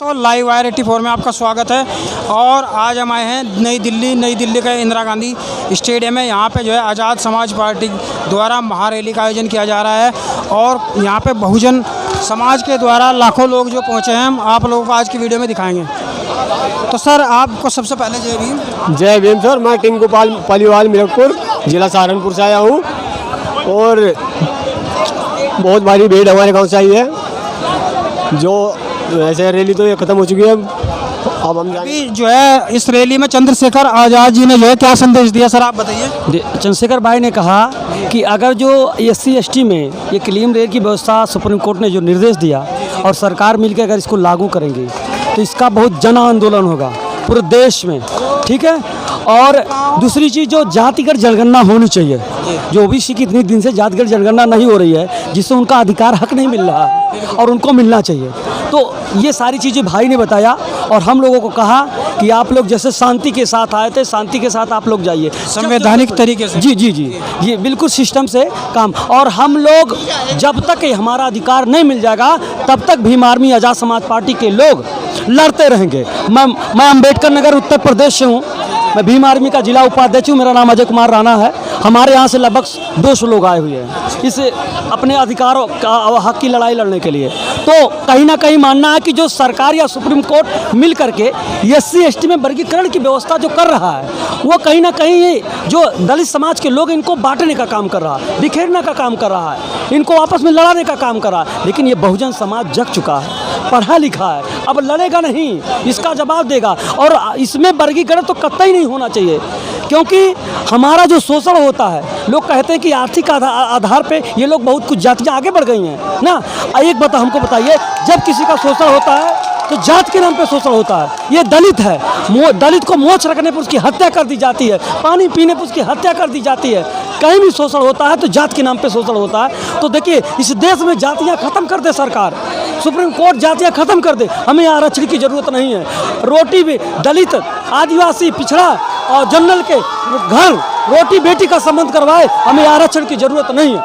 तो live wire 84 में आपका स्वागत है। और आज हम आए हैं नई दिल्ली का इंदिरा गांधी स्टेडियम है। यहाँ पे जो है आज़ाद समाज पार्टी द्वारा महारैली का आयोजन किया जा रहा है और यहाँ पे बहुजन समाज के द्वारा लाखों लोग जो पहुँचे हैं, हम आप लोगों को आज की वीडियो में दिखाएंगे। तो सर, आपको सबसे पहले जय भीम। जय भीम सर। मैं टिंकू पालीवाल मिलकपुर जिला सहारनपुर से आया हूँ और बहुत भारी भीड़ हमारे गाँव से आई है। जो ऐसे रैली तो ये ख़त्म हो चुकी है। अब हम अभी जो है इस रैली में चंद्रशेखर आज़ाद जी ने जो है क्या संदेश दिया, सर आप बताइए। चंद्रशेखर भाई ने कहा कि अगर जो SC/ST में ये क्लीन रेल की व्यवस्था सुप्रीम कोर्ट ने जो निर्देश दिया और सरकार मिलकर अगर इसको लागू करेंगे तो इसका बहुत जन आंदोलन होगा पूरे देश में, ठीक है। और दूसरी चीज़, जो जातिगत जनगणना होनी चाहिए, जो OBC की इतनी दिन से जातिगत जनगणना नहीं हो रही है, जिससे उनका अधिकार हक नहीं मिल रहा है और उनको मिलना चाहिए। तो ये सारी चीज़ें भाई ने बताया और हम लोगों को कहा कि आप लोग जैसे शांति के साथ आए थे, शांति के साथ आप लोग जाइए संवैधानिक तरीके से। जी ये बिल्कुल सिस्टम से काम। और हम लोग जब तक हमारा अधिकार नहीं मिल जाएगा तब तक भीम आर्मी आज़ाद समाज पार्टी के लोग लड़ते रहेंगे। मैं अम्बेडकर नगर उत्तर प्रदेश से हूँ। मैं भीम आर्मी का जिला उपाध्यक्ष हूँ। मेरा नाम अजय कुमार राणा है। हमारे यहाँ से लगभग 200 लोग आए हुए हैं इस अपने अधिकारों का हक की लड़ाई लड़ने के लिए। तो कहीं ना कहीं मानना है कि जो सरकार या सुप्रीम कोर्ट मिल करके SC/ST में वर्गीकरण की व्यवस्था जो कर रहा है, वो कहीं ना कहीं जो दलित समाज के लोग इनको बांटने का काम कर रहा है, बिखेरने का काम कर रहा है, इनको आपस में लड़ाने का काम कर रहा है। लेकिन ये बहुजन समाज जग चुका है, पढ़ा लिखा है, अब लड़ेगा नहीं, इसका जवाब देगा। और इसमें वर्गीकरण तो कतई नहीं होना चाहिए, क्योंकि हमारा जो शोषण होता है, लोग कहते हैं कि आर्थिक आधार पे ये लोग बहुत कुछ जातियाँ आगे बढ़ गई हैं ना। एक बात हमको बताइए, जब किसी का शोषण होता है तो जात के नाम पे शोषण होता है। ये दलित है, दलित को मोछ रखने पर उसकी हत्या कर दी जाती है, पानी पीने पर उसकी हत्या कर दी जाती है। कहीं भी शोषण होता है तो जात के नाम पे शोषण होता है। तो देखिए, इस देश में जातियाँ खत्म कर दे सरकार, सुप्रीम कोर्ट जातियाँ खत्म कर दे। हमें आरक्षण की जरूरत नहीं है। रोटी भी दलित, आदिवासी, पिछड़ा और जनरल के घर रोटी बेटी का संबंध करवाए, हमें आरक्षण की जरूरत नहीं है।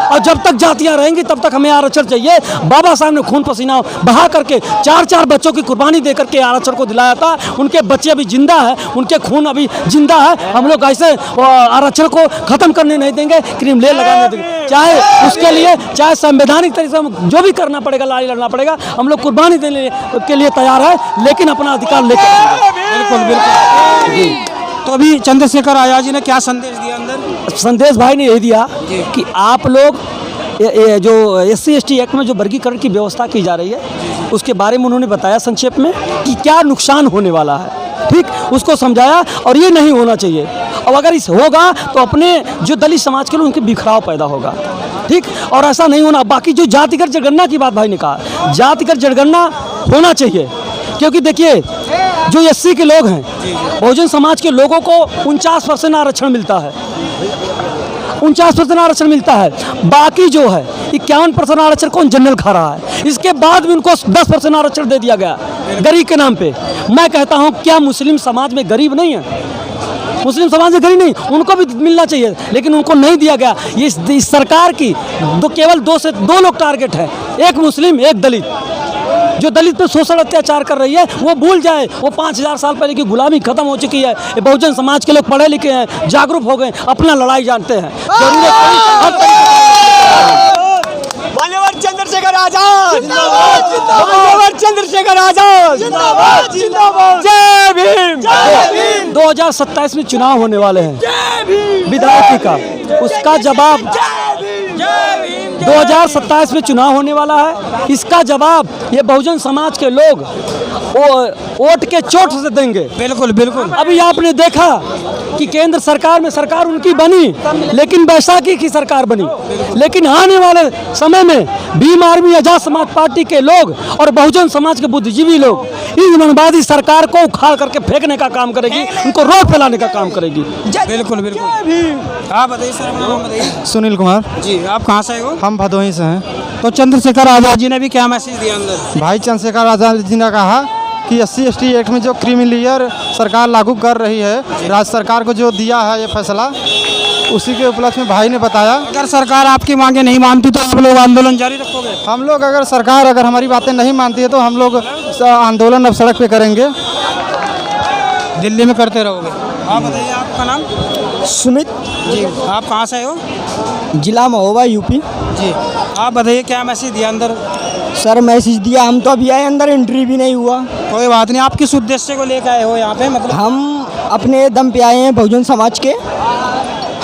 और जब तक जातियां रहेंगी तब तक हमें आरक्षण चाहिए। बाबा साहब ने खून पसीना बहा करके 4 बच्चों की कुर्बानी दे करके आरक्षण को दिलाया था। उनके बच्चे अभी जिंदा है, उनके खून अभी जिंदा है। हम लोग ऐसे आरक्षण को खत्म करने नहीं देंगे, क्रीम ले लगाने देंगे। चाहे उसके लिए चाहे संवैधानिक तरीके से जो भी करना पड़ेगा, लड़ाई लड़ना पड़ेगा, हम लोग कुर्बानी देने के लिए तैयार है, लेकिन अपना अधिकार लेकर। बिल्कुल। तो अभी चंद्रशेखर आज़ाद जी ने क्या संदेश दिया अंदर? संदेश भाई ने यही दिया कि आप लोग जो SC/ST एक्ट में जो वर्गीकरण की व्यवस्था की जा रही है, उसके बारे में उन्होंने बताया संक्षेप में कि क्या नुकसान होने वाला है, ठीक, उसको समझाया। और ये नहीं होना चाहिए। और अगर इस होगा तो अपने जो दलित समाज के लोग उनके बिखराव पैदा होगा, ठीक, और ऐसा नहीं होना। बाकी जो जातिगत जनगणना की बात भाई ने कहा, जातिगत जनगणना होना चाहिए, क्योंकि देखिए जो SC के लोग हैं, बहुजन समाज के लोगों को 49% आरक्षण मिलता है, 49% आरक्षण मिलता है। बाकी जो है 51% आरक्षण कौन जनरल खा रहा है। इसके बाद भी उनको 10% आरक्षण दे दिया गया गरीब के नाम पे। मैं कहता हूँ, क्या मुस्लिम समाज में गरीब नहीं है? मुस्लिम समाज में गरीब नहीं, उनको भी मिलना चाहिए, लेकिन उनको नहीं दिया गया। ये इस सरकार की केवल 2 से 2 लोग टारगेट है, एक मुस्लिम, एक दलित। जो दलित पे शोषण अत्याचार कर रही है वो भूल जाए, वो 5000 साल पहले की गुलामी खत्म हो चुकी है। ये बहुजन समाज के लोग पढ़े लिखे हैं, जागरूक हो गए, अपना लड़ाई जानते हैं। मान्यवर चंद्रशेखर आजाद जिंदाबाद, मान्यवर चंद्रशेखर आजाद जिंदाबाद, जिंदाबाद। जय भीम। 2027 में चुनाव होने वाले हैं विधायक का, उसका जवाब 2027 में चुनाव होने वाला है। इसका जवाब ये बहुजन समाज के लोग वोट के चोट से देंगे। बिल्कुल बिल्कुल। अभी आपने देखा कि केंद्र सरकार में सरकार उनकी बनी, लेकिन बैसाखी की सरकार बनी। लेकिन आने वाले समय में भीम आर्मी आज़ाद समाज पार्टी के लोग और बहुजन समाज के बुद्धिजीवी लोग इस मनवादी सरकार को उखाड़ करके फेंकने का काम करेगी, उनको रोड फैलाने का काम करेगी। बिल्कुल बिल्कुल। आप बताइए सर, अपना नाम बताइए। सुनील कुमार जी। आप कहाँ से हो? हम भदोही से हैं। तो चंद्रशेखर आज़ाद जी ने भी क्या मैसेज दिया अंदर? भाई चंद्रशेखर आज़ाद जी ने कहा कि SC/ST एक्ट में जो क्रीमी लेयर सरकार लागू कर रही है, राज्य सरकार को जो दिया है ये फैसला, उसी के उपलक्ष्य में भाई ने बताया। अगर सरकार आपकी मांगे नहीं मानती तो आप लोग आंदोलन जारी रखोगे? हम लोग अगर सरकार अगर हमारी बातें नहीं मानती है तो हम लोग आंदोलन अब सड़क पे करेंगे। दिल्ली में करते रहोगे? आप बताइए, आपका नाम? सुमित जी, आप कहाँ से हो? जिला महोबा यूपी। जी, आप बताइए क्या मैसेज दिया अंदर? सर मैसेज दिया, हम तो अभी आए, अंदर एंट्री भी नहीं हुआ। कोई बात नहीं, आप किस उद्देश्य को लेकर आए हो यहाँ पे? मतलब हम अपने दम पे आए हैं, बहुजन समाज के,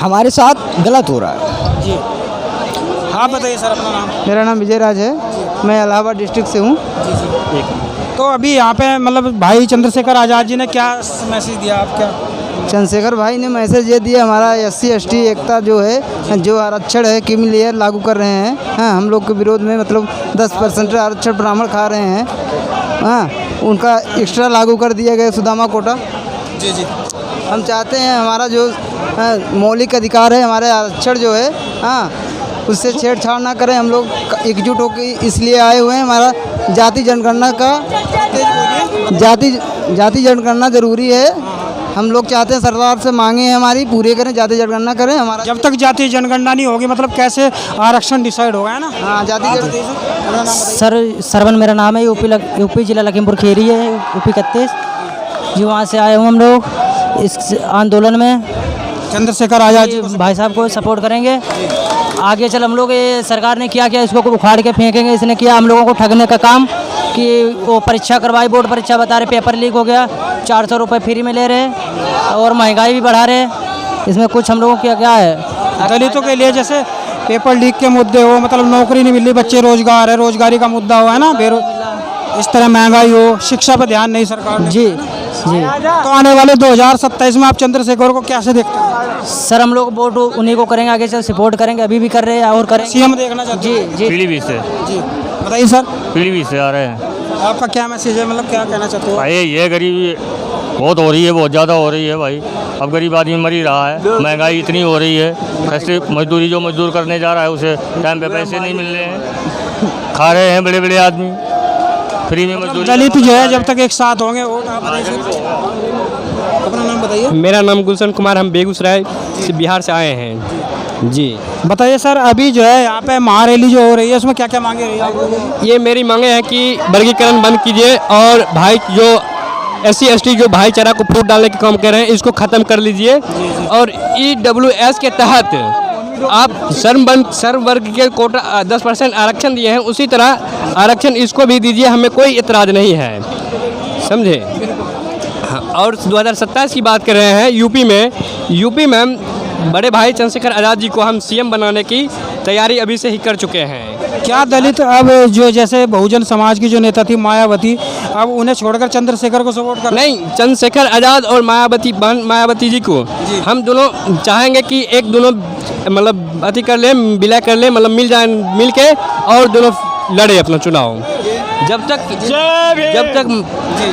हमारे साथ गलत हो रहा है। जी, आप बताइए सर अपना नाम? मेरा नाम विजय राज है, मैं इलाहाबाद डिस्ट्रिक्ट से हूँ। तो अभी यहाँ पे मतलब भाई चंद्रशेखर आज़ाद जी ने क्या मैसेज दिया? आप क्या? चंद्रशेखर भाई ने मैसेज ये दिया, हमारा SC/ST एकता जो है, जो आरक्षण है क्रीमी लेयर लागू कर रहे हैं। हाँ, हम लोग के विरोध में मतलब 10% आरक्षण ब्राह्मण खा रहे हैं। हाँ, उनका एक्स्ट्रा लागू कर दिया गया सुदामा कोटा। जी जी, हम चाहते हैं हमारा जो मौलिक अधिकार है, हमारे आरक्षण जो है, हाँ, उससे छेड़छाड़ ना करें। हम लोग एकजुट होकर इसलिए आए हुए हैं। हमारा जाति जनगणना का जाति जनगणना जरूरी है। हम लोग चाहते हैं सरकार से मांगे हैं हमारी पूरी करें, जाति जनगणना करें। हमारा जब तक जातीय जनगणना नहीं होगी मतलब कैसे आरक्षण डिसाइड होगा, है ना? हाँ, जाति सर सरवन मेरा नाम है, यूपी जिला लखीमपुर खीरी है, यूपी 31 जी। वहाँ से आए हूँ हम लोग इस आंदोलन में। चंद्रशेखर आज़ाद जी को भाई साहब को सपोर्ट करेंगे। आगे चल हम लोग, ये सरकार ने किया इसको उखाड़ के फेंकेंगे। इसने किया हम लोगों को ठगने का काम कि वो परीक्षा करवाई, बोर्ड परीक्षा बता रहे पेपर लीक हो गया, 400 रुपये फ्री में ले रहे और महंगाई भी बढ़ा रहे। इसमें कुछ हम लोगों का क्या है? दलितों के लिए जैसे पेपर लीक के मुद्दे हो, मतलब नौकरी नहीं मिल रही, बच्चे रोजगार है, रोजगारी का मुद्दा हो, है ना, इस तरह महंगाई हो, शिक्षा पर ध्यान नहीं सरकार ने। जी जी। तो आने वाले 2027 में आप चंद्रशेखर को कैसे देखते हैं? सर हम लोग वोट उन्हीं को करेंगे, आगे से सपोर्ट करेंगे, अभी भी कर रहे हैं और करेंगे। सीएम देखना चाहते हैं? जी जी। पीलीभीत से। जी, बताइए सर। पीलीभीत से आ रहे हैं। आपका क्या मैसेज है, मतलब क्या कहना चाहते हो? भाई ये गरीबी बहुत हो रही है, बहुत ज़्यादा हो रही है भाई। अब गरीब आदमी मर ही रहा है, महंगाई इतनी हो रही है। ऐसे मजदूरी जो मजदूर करने जा रहा है उसे टाइम पे पैसे नहीं मिल रहे हैं, खा रहे हैं बड़े बड़े आदमी फ्री में मजदूरी। दलित जो है जब तक एक साथ होंगे वोट। आप अपना नाम बताइए? मेरा नाम गुलशन कुमार, हम बेगूसराय से बिहार से आए हैं। जी बताइए सर, अभी जो है यहाँ पे महारैली जो हो रही है उसमें क्या क्या मांगे रही है आप लोगों की? ये मेरी मांगे हैं कि वर्गीकरण बंद कीजिए और भाई जो SC/ST जो भाईचारा को फूट डालने का काम कर रहे हैं इसको ख़त्म कर लीजिए। और EWS के तहत आप सर्व वर्ग के कोटा 10% आरक्षण दिए हैं, उसी तरह आरक्षण इसको भी दीजिए, हमें कोई इतराज़ नहीं है, समझे। और 2027 की बात कर रहे हैं, यूपी में बड़े भाई चंद्रशेखर आज़ाद जी को हम CM बनाने की तैयारी अभी से ही कर चुके हैं। क्या दलित अब जो जैसे बहुजन समाज की जो नेता थी मायावती, अब उन्हें छोड़कर चंद्रशेखर को सपोर्ट कर? नहीं, चंद्रशेखर आज़ाद और मायावती जी को हम दोनों चाहेंगे कि एक दोनों मतलब अति कर ले, विलय कर ले, मतलब मिल के और दोनों लड़े अपना चुनाव। जब तक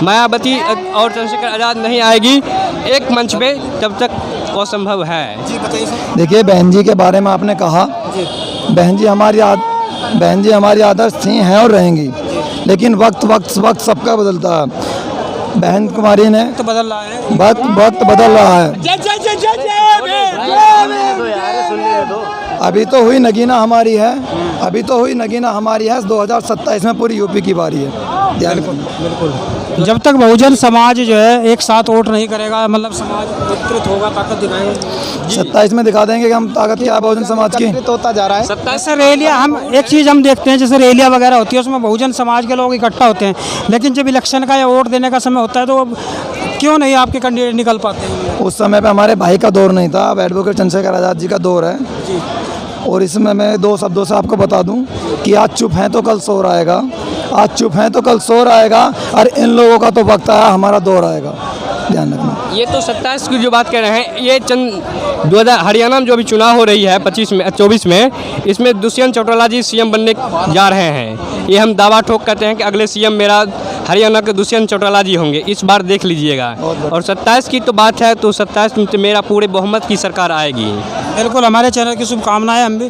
मायावती और चंद्रशेखर आज़ाद नहीं आएगी एक मंच पे, तब तक असंभव है। देखिए बहन जी के बारे में आपने कहा, बहन जी हमारी आदर्श थी, हैं और रहेंगी, लेकिन वक्त सबका बदलता है। बहन कुमारी ने तो बदल रहा है, वक्त बदल रहा है। अभी तो हुई नगीना हमारी है, 2027 में पूरी यूपी की बारी है। बिल्कुल। जब तक बहुजन समाज जो है एक साथ वोट नहीं करेगा, मतलब समाज विकृत होगा, ताकत दिखाएगा। 27 में दिखा देंगे कि हम ताकत क्या है बहुजन समाज की। होता जा रहा है। 27 से रैलियाँ, हम एक चीज़ हम देखते हैं जैसे रैलियाँ वगैरह होती है उसमें बहुजन समाज के लोग इकट्ठा होते हैं, लेकिन जब इलेक्शन का या वोट देने का समय होता है तो क्यों नहीं आपके कैंडिडेट निकल पाते हैं? उस समय पे हमारे भाई का दौर नहीं था, अब एडवोकेट चंद्रशेखर आज़ाद जी का दौर है। और इसमें मैं 2 शब्दों से आपको बता दूं कि आज चुप हैं तो कल शोर आएगा, और इन लोगों का तो वक्त आया, हमारा दौर आएगा, ध्यान रखना। ये तो 27 की जो बात कर रहे हैं, ये हरियाणा में जो भी चुनाव हो रही है 24 में, इसमें दुष्यंत चौटाला जी CM बनने जा रहे हैं। ये हम दावा ठोक करते हैं कि अगले CM मेरा हरियाणा के दुष्यंत चौटाला जी होंगे, इस बार देख लीजिएगा। और 27 की तो बात है, तो 27 में मेरा पूरे बहुमत की सरकार आएगी। बिल्कुल, हमारे चैनल की शुभकामनाएं हम भी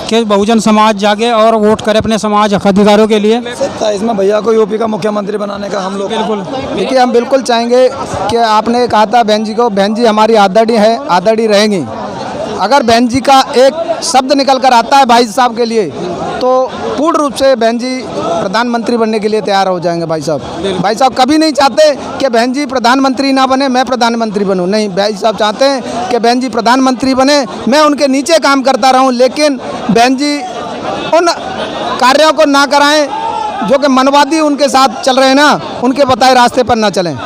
कि बहुजन समाज जागे और वोट करे अपने समाज हक अधिकारों के लिए। 27 में भैया को यूपी का मुख्यमंत्री बनाने का हम लोग बिल्कुल। देखिए हम बिल्कुल चाहेंगे कि आपने कहा था बहन जी को, बहन जी हमारी आदरणीय है, आदरणीय रहेंगी। अगर बहन जी का एक शब्द निकल कर आता है भाई साहब के लिए तो पूर्ण रूप से बहन जी प्रधानमंत्री बनने के लिए तैयार हो जाएंगे। भाई साहब कभी नहीं चाहते कि बहन जी प्रधानमंत्री ना बने मैं प्रधानमंत्री बनूं, नहीं, भाई साहब चाहते हैं कि बहन जी प्रधानमंत्री बने, मैं उनके नीचे काम करता रहूं, लेकिन बहन जी उन कार्यों को ना कराएं जो कि मनवादी उनके साथ चल रहे हैं ना, उनके बताए रास्ते पर ना चलें।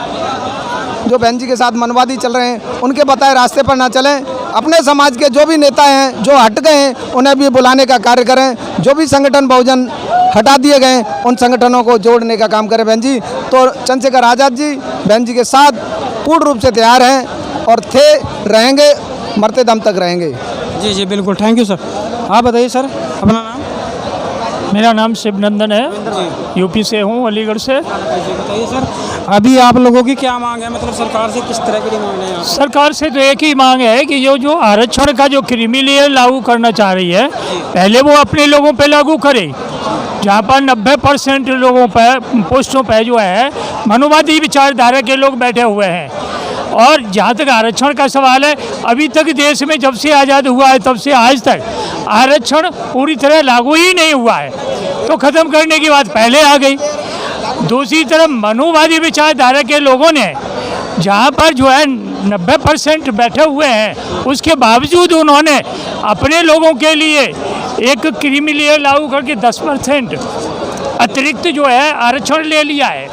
जो बहन जी के साथ मनवादी चल रहे हैं उनके बताए रास्ते पर ना चलें। अपने समाज के जो भी नेता हैं जो हट गए हैं उन्हें भी बुलाने का कार्य करें। जो भी संगठन बहुजन हटा दिए गए उन संगठनों को जोड़ने का काम करें बहन जी। तो चंद्रशेखर आज़ाद जी बहन जी के साथ पूर्ण रूप से तैयार हैं और थे, रहेंगे, मरते दम तक रहेंगे। जी जी बिल्कुल, थैंक यू सर। आप बताइए सर अपना नाम। मेरा नाम शिवनंदन है, यूपी से हूँ, अलीगढ़ से। बताइए सर, अभी आप लोगों की क्या मांग है, मतलब सरकार से किस तरह की डिमांड है? सरकार से तो एक ही मांग है कि जो आरक्षण का जो क्रीमी लेयर लागू करना चाह रही है, पहले वो अपने लोगों पे लागू करे। जहाँ पर 90% लोगों पर पोस्टों पर जो है मनुवादी विचारधारा के लोग बैठे हुए हैं। और जहाँ तक आरक्षण का सवाल है, अभी तक देश में जब से आज़ाद हुआ है तब से आज तक आरक्षण पूरी तरह लागू ही नहीं हुआ है, तो ख़त्म करने की बात पहले आ गई। दूसरी तरफ मनुवादी विचारधारा के लोगों ने जहाँ पर जो है 90% बैठे हुए हैं, उसके बावजूद उन्होंने अपने लोगों के लिए एक क्रीमी लेयर लागू करके 10% अतिरिक्त जो है आरक्षण ले लिया है,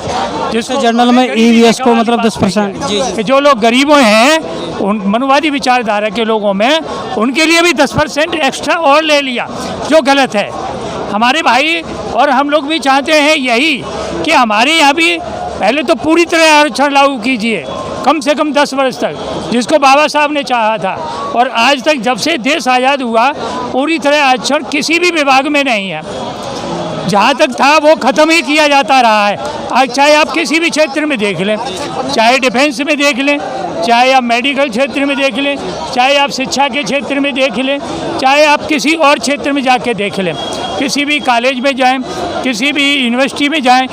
जिससे जनरल में ईवीएस को मतलब 10%। जी, जो लोग गरीबों हैं उन मनुवादी विचारधारा के लोगों में उनके लिए भी 10% एक्स्ट्रा और ले लिया, जो गलत है। हमारे भाई और हम लोग भी चाहते हैं यही कि हमारे यहाँ भी पहले तो पूरी तरह आरक्षण लागू कीजिए, कम से कम 10 वर्ष तक, जिसको बाबा साहब ने चाहा था। और आज तक जब से देश आज़ाद हुआ पूरी तरह आरक्षण किसी भी विभाग में नहीं है, जहाँ तक था वो ख़त्म ही किया जाता रहा है। आज चाहे आप किसी भी क्षेत्र में देख लें, चाहे डिफेंस में देख लें, चाहे आप मेडिकल क्षेत्र में देख लें, चाहे आप शिक्षा के क्षेत्र में देख लें, चाहे आप किसी और क्षेत्र में जाके देख लें, किसी भी कॉलेज में जाएं, किसी भी यूनिवर्सिटी में जाएं,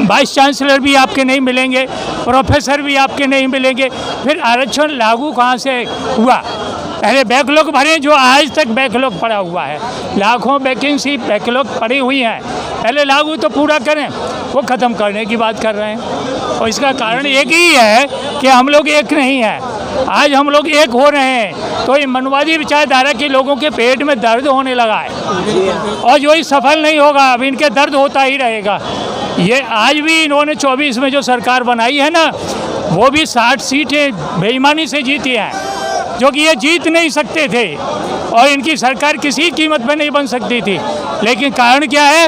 वाइस चांसलर भी आपके नहीं मिलेंगे, प्रोफेसर भी आपके नहीं मिलेंगे। फिर आरक्षण लागू कहाँ से हुआ? पहले बैकलॉग भरे, जो आज तक बैकलॉग पड़ा हुआ है, लाखों वैकेंसी बैकलॉग पड़ी हुई हैं, पहले लागू तो पूरा करें, वो ख़त्म करने की बात कर रहे हैं। और इसका कारण एक ही है कि हम लोग एक नहीं हैं। आज हम लोग एक हो रहे हैं तो ये मनवादी विचारधारा के लोगों के पेट में दर्द होने लगा है, और जो ही सफल नहीं होगा अब इनके दर्द होता ही रहेगा। ये आज भी इन्होंने 24 में जो सरकार बनाई है ना, वो भी 60 सीटें बेईमानी से जीती हैं, जो कि ये जीत नहीं सकते थे, और इनकी सरकार किसी कीमत पे नहीं बन सकती थी। लेकिन कारण क्या है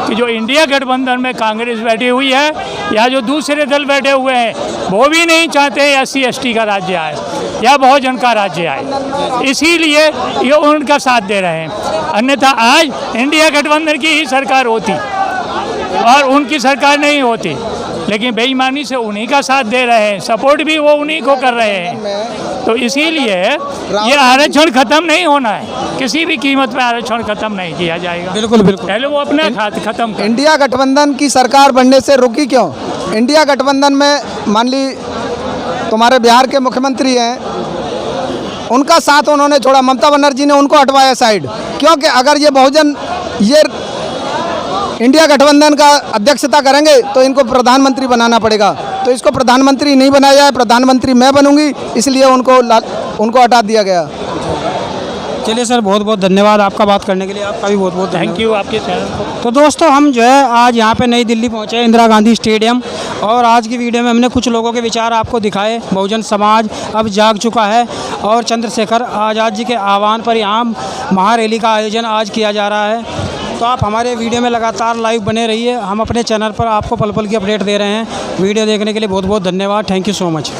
कि जो इंडिया गठबंधन में कांग्रेस बैठी हुई है या जो दूसरे दल बैठे हुए हैं, वो भी नहीं चाहते SC ST का राज्य आए या बहुजन का राज्य आए, इसीलिए ये उनका साथ दे रहे हैं। अन्यथा आज इंडिया गठबंधन की ही सरकार होती और उनकी सरकार नहीं होती, लेकिन बेईमानी से उन्हीं का साथ दे रहे हैं, सपोर्ट भी वो उन्हीं को कर रहे हैं। तो इसीलिए ये आरक्षण खत्म नहीं होना है, किसी भी कीमत पे आरक्षण खत्म नहीं किया जाएगा। बिल्कुल बिल्कुल, पहले वो अपने खत्म कर। इंडिया गठबंधन की सरकार बनने से रुकी क्यों? इंडिया गठबंधन में मान ली तुम्हारे बिहार के मुख्यमंत्री हैं, उनका साथ उन्होंने छोड़ा, ममता बनर्जी ने उनको हटवाया साइड, क्योंकि अगर ये बहुजन ये इंडिया गठबंधन का अध्यक्षता करेंगे तो इनको प्रधानमंत्री बनाना पड़ेगा, तो इसको प्रधानमंत्री नहीं बनाया जाए, प्रधानमंत्री मैं बनूंगी, इसलिए उनको हटा दिया गया। चलिए सर, बहुत बहुत धन्यवाद आपका बात करने के लिए, आपका भी बहुत बहुत थैंक यू आपके चैनल को। तो दोस्तों, हम जो है आज यहाँ पे नई दिल्ली पहुँचे हैं, इंदिरा गांधी स्टेडियम, और आज की वीडियो में हमने कुछ लोगों के विचार आपको दिखाए। बहुजन समाज अब जाग चुका है और चंद्रशेखर आज़ाद जी के आह्वान पर यहाँ महारैली का आयोजन आज किया जा रहा है। तो आप हमारे वीडियो में लगातार लाइव बने रहिए, हम अपने चैनल पर आपको पल पल की अपडेट दे रहे हैं। वीडियो देखने के लिए बहुत बहुत धन्यवाद, थैंक यू सो मच।